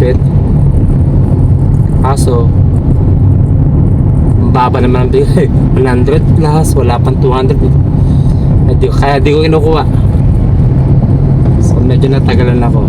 malapit. Kaso ang baba naman ang bigay. 100 plus, wala pang 200. Kaya di ko kinukuha. So medyo natagalan ako.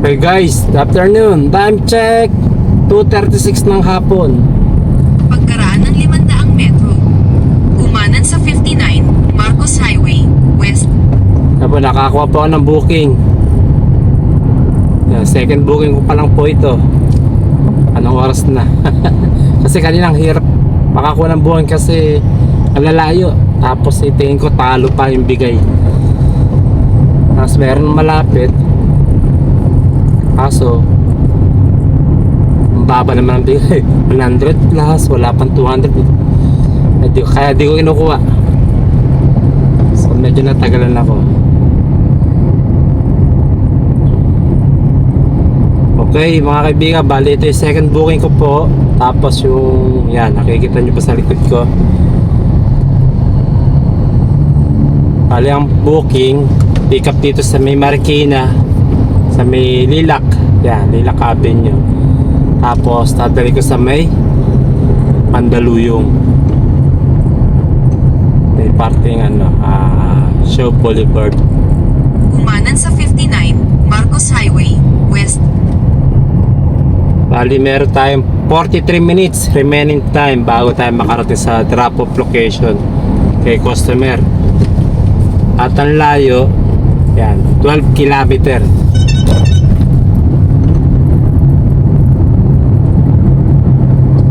Hey guys, good afternoon. Time check 2:36 ng hapon. Pagkaraan ng 500 metro, kumanan sa 59 Marcos Highway, West. Tapos nakakuha po ako ng booking. Yan, second booking ko pa lang po ito. Anong oras na? Kasi kaninang hirap makakuha ng booking kasi ang lalayo. Tapos itingin ko talo pa yung bigay. Tapos meron malapit. Kaso ang baba naman ang bigay. 100 plus, wala pang 200. Kaya di ko kinukuha. So medyo natagalan ako. Okay mga kaibigan, bali ito yung second booking ko po. Tapos yung yan, nakikita nyo pa sa likod ko. Bali ang booking, pick up dito sa may Marikina, sa may Lilac, yan, Lilac Avenue. Tapos tatali ko sa may Mandaluyong, may parting Shaw Boulevard. Kumanan sa 59 Marcos Highway, West. Bali meron tayong 43 minutes remaining time bago tayo makarating sa drop-off location kay customer. At ang layo, yan, 12 kilometer.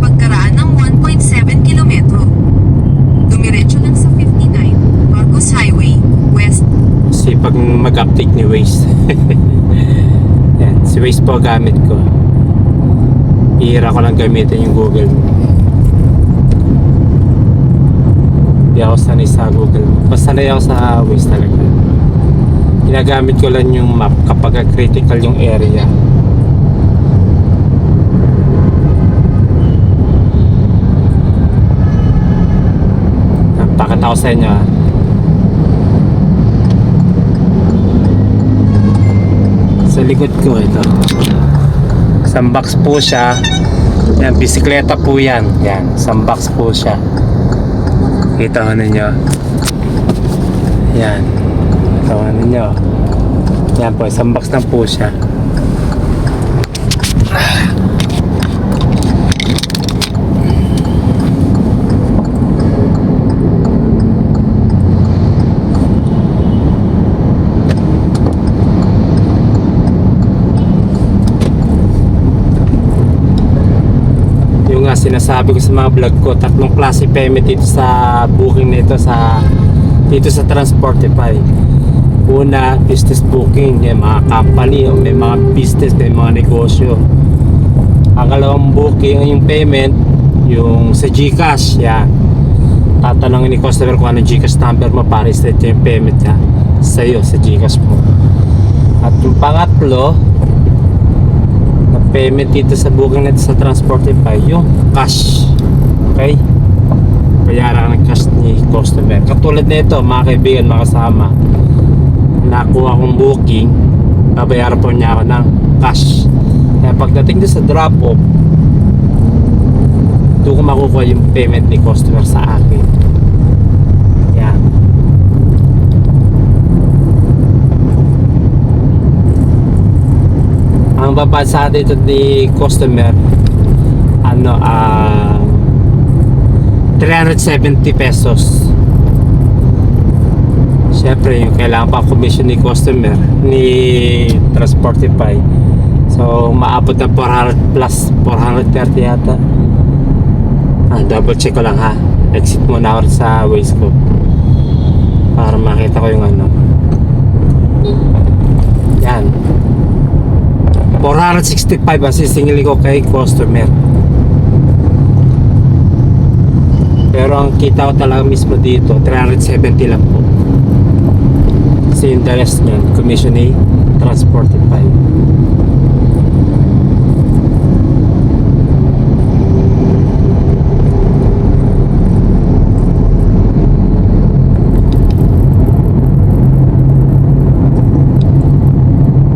Pagkaraan ng 1.7 kilometro, dumiretso lang sa 59 Marcos Highway, West. Kasi pag mag-update ni Waze. Yan, si Waze po gamit ko. Hihira ko lang gamitin yung Google. Hindi ako sanay sa Google. Basta sanay ako sa Waze talaga. Ginagamit ko lang yung map kapag critical yung area. Pakita ko sa inyo sa likod ko ito. Isang box po siya. Yan, bisikleta po yan. Yan, isang box po siya. Kita ko ninyo. Yan. Kita ko ninyo. Yan po, isang box lang po siya. Sinasabi ko sa mga vlog ko, tatlong klase payment dito sa booking nito dito sa Transportify. Una, business booking, yung mga company o may mga business, may mga negosyo. Ang kalawang booking, yung payment, yung sa GCash, yan. Tatanungin ni customer kung ano GCash number mo para i-set yung payment niya sa iyo, sa GCash mo. At yung pangatlo, payment dito sa booking natin sa Transportify, yung cash. Okay? Bayaran ng cash ni customer. Katulad nito mga kaibigan, mga kasama, nakuha kong booking, babayaran po niya ako ng cash. Kaya pagdating doon sa drop-off, doon ko makukuha yung payment ni customer sa akin. Yan. Ang babad sa atin ito ni customer 370 pesos. Siyempre yung kailangan pa commission ni customer ni Transportify, so maabot na 400 plus 430 yata. Double check ko lang ha. Exit muna ako sa Waze ko para makita ko yung yan, 465 ang sisingili ko kay customer. Pero ang kita ko talaga mismo dito, 370 lang po. Kasi yung the rest nyan, commission A, Transportify.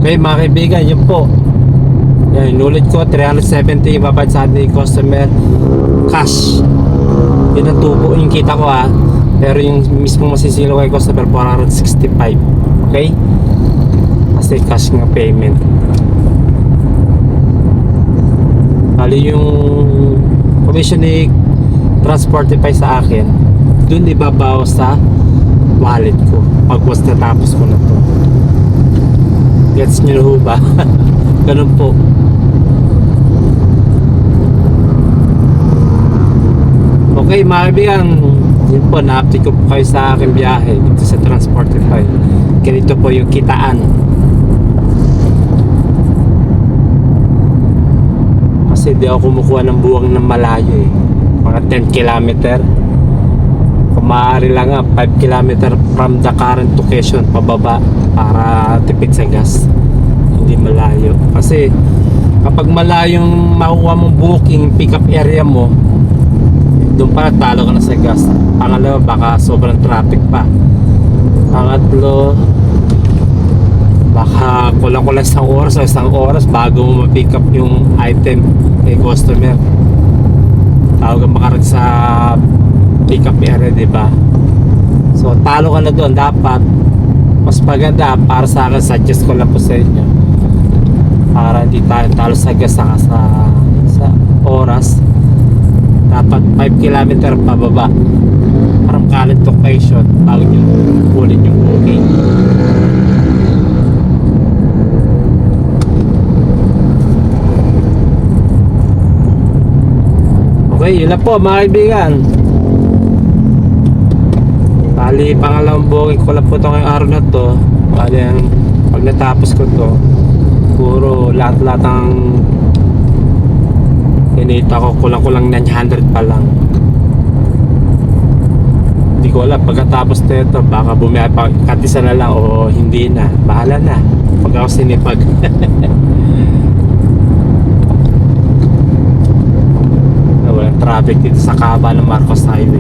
Okay mga kaibigan, yun po. Yan, inulit ko, 370 ibabad sa ating customer cash. Yun ang tubo yung kita ko ha. Pero yung mismo masisilo kay customer 465. Okay? Kasi cash nga payment. Bali yung commission ni Transportify sa akin, dun ibabawas sa wallet ko pag was natapos ko na to. Gets nyo na ho ba? Ganun po. Okay mga kaibigan, yun po, na-update ko po kayo sa aking biyahe dito sa Transportify. Ganito po yung kitaan. Kasi di ako kumukuha ng buwang ng malayo eh. Mga 10 kilometer. Kung maaari lang nga 5 kilometer from the current location pababa para tipid sa gas. Hindi malayo. Kasi kapag malayong makuha mong booking pick up area mo, doon pa talo ka na sa gas. Pangalawa, baka sobrang traffic pa. Pangatlo, baka kulang-kulang isang oras bago mo ma-pick up yung item kay customer. Tawag ka makarag sa pick up area, diba? So talo ka na doon. Dapat mas maganda para sa akin, suggest ko lang po sa inyo, para hindi tayo talo sa gas sa oras. Dapat 5 kilometer pababa from current location bago nyo kunin yung booking. Okay, yun lang po mga kaibigan. Bali, pangalawang booking ko lang po ito ngayong araw na to. Bali, pag natapos ko to, puro lahat-lahat ang kinita ko, kulang-kulang 900 pa lang. Hindi ko alam, pagkatapos na ito, baka bumiyay pa, katisa na lang o hindi na. Bahala na, pag ako sinipag. Walang traffic dito sa kaba ng Marcos Highway.